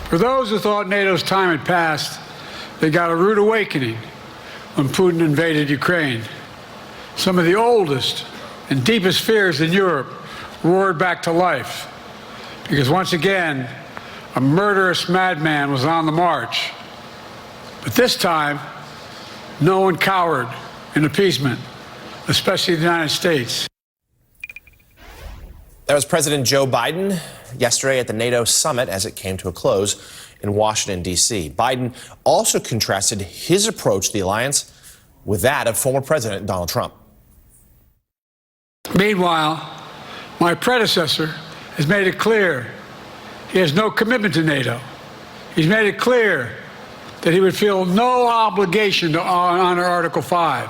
For those who thought NATO's time had passed, they got a rude awakening when Putin invaded Ukraine. Some of the oldest and deepest fears in Europe roared back to life, because once again, a murderous madman was on the march. But this time, no one cowered in appeasement, especially the United States. That was President Joe Biden yesterday at the NATO summit as it came to a close in Washington, D.C. Biden also contrasted his approach to the alliance with that of former President Donald Trump. Meanwhile, my predecessor has made it clear he has no commitment to NATO. He's made it clear that he would feel no obligation to honor Article 5.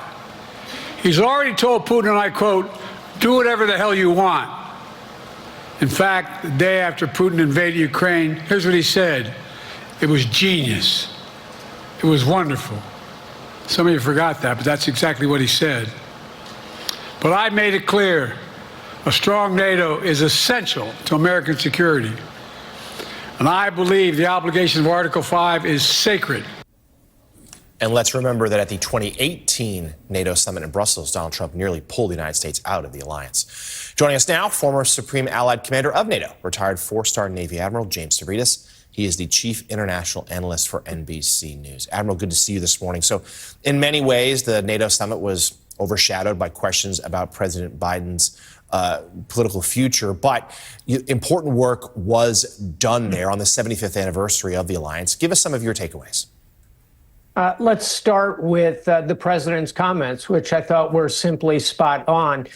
He's already told Putin, and I quote, "Do whatever the hell you want." In fact, the day after Putin invaded Ukraine, here's what he said. It was genius. It was wonderful. Some of you forgot that, but that's exactly what he said. But I made it clear, a strong NATO is essential to American security. And I believe the obligation of Article 5 is sacred. And let's remember that at the 2018 NATO summit in Brussels, Donald Trump nearly pulled the United States out of the alliance. Joining us now, former Supreme Allied Commander of NATO, retired four-star Navy Admiral James Stavridis. He is the chief international analyst for NBC News. Admiral, good to see you this morning. So in many ways, the NATO summit was overshadowed by questions about President Biden's political future, but important work was done there on the 75th anniversary of the alliance. Give us some of your takeaways. Let's start with the president's comments, which I thought were simply spot on.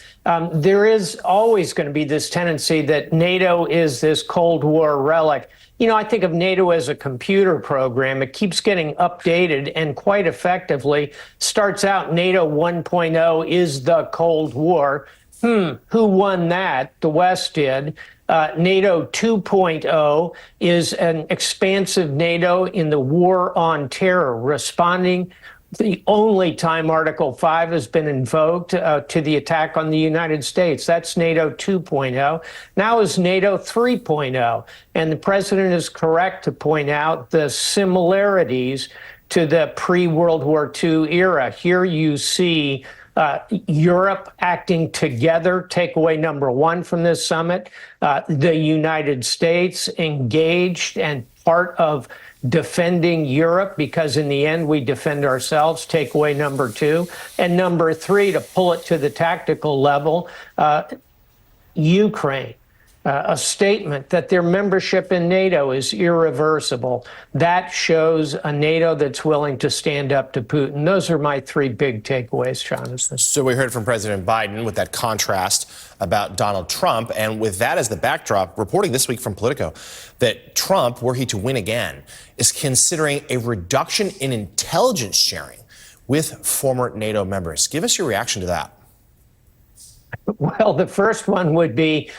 There is always going to be this tendency that NATO is this Cold War relic. You know, I think of NATO as a computer program. It keeps getting updated and quite effectively starts out NATO 1.0 is the Cold War. Who won that? The West did. NATO 2.0 is an expansive NATO in the war on terror, responding the only time Article 5 has been invoked to the attack on the United States. That's NATO 2.0. Now is NATO 3.0. And the president is correct to point out the similarities to the pre-World War II era. Here you see Europe acting together, takeaway number one from this summit, the United States engaged and part of defending Europe, because in the end we defend ourselves, takeaway number two. And number three, to pull it to the tactical level, Ukraine. A statement that their membership in NATO is irreversible. That shows a NATO that's willing to stand up to Putin. Those are my three big takeaways, Jonathan. So we heard from President Biden with that contrast about Donald Trump. And with that as the backdrop, reporting this week from Politico that Trump, were he to win again, is considering a reduction in intelligence sharing with former NATO members. Give us your reaction to that. Well, the first one would be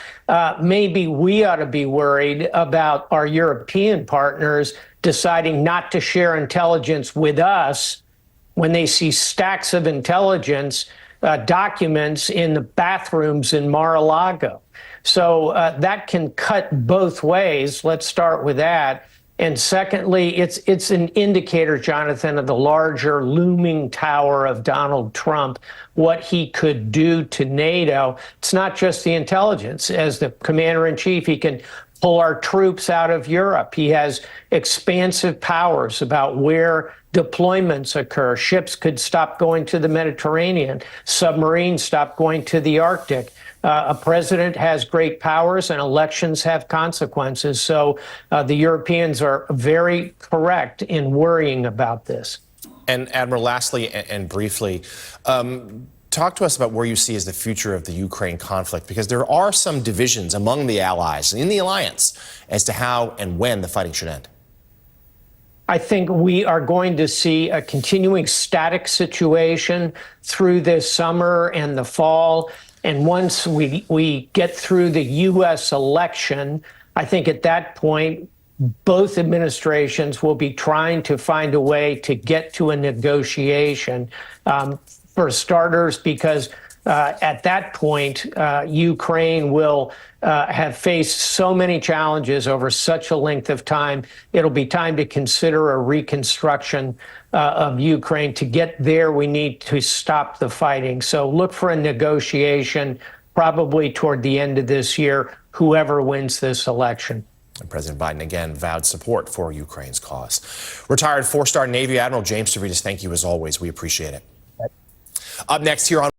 maybe we ought to be worried about our European partners deciding not to share intelligence with us when they see stacks of intelligence documents in the bathrooms in Mar-a-Lago. So that can cut both ways. Let's start with that. And secondly, it's an indicator, Jonathan, of the larger looming tower of Donald Trump, what he could do to NATO. It's not just the intelligence. As the commander-in-chief, he can pull our troops out of Europe. He has expansive powers about where deployments occur. Ships could stop going to the Mediterranean. Submarines stop going to the Arctic. A president has great powers and elections have consequences. So the Europeans are very correct in worrying about this. And Admiral, lastly and briefly, talk to us about where you see as the future of the Ukraine conflict, because there are some divisions among the allies in the alliance as to how and when the fighting should end. I think we are going to see a continuing static situation through this summer and the fall. And once we get through the U.S. election, I think at that point, both administrations will be trying to find a way to get to a negotiation. For starters, because At that point, Ukraine will have faced so many challenges over such a length of time. It'll be time to consider a reconstruction of Ukraine. To get there, we need to stop the fighting. So look for a negotiation probably toward the end of this year, whoever wins this election. And President Biden again vowed support for Ukraine's cause. Retired four-star Navy Admiral James Stavridis, thank you as always. We appreciate it. Up next here on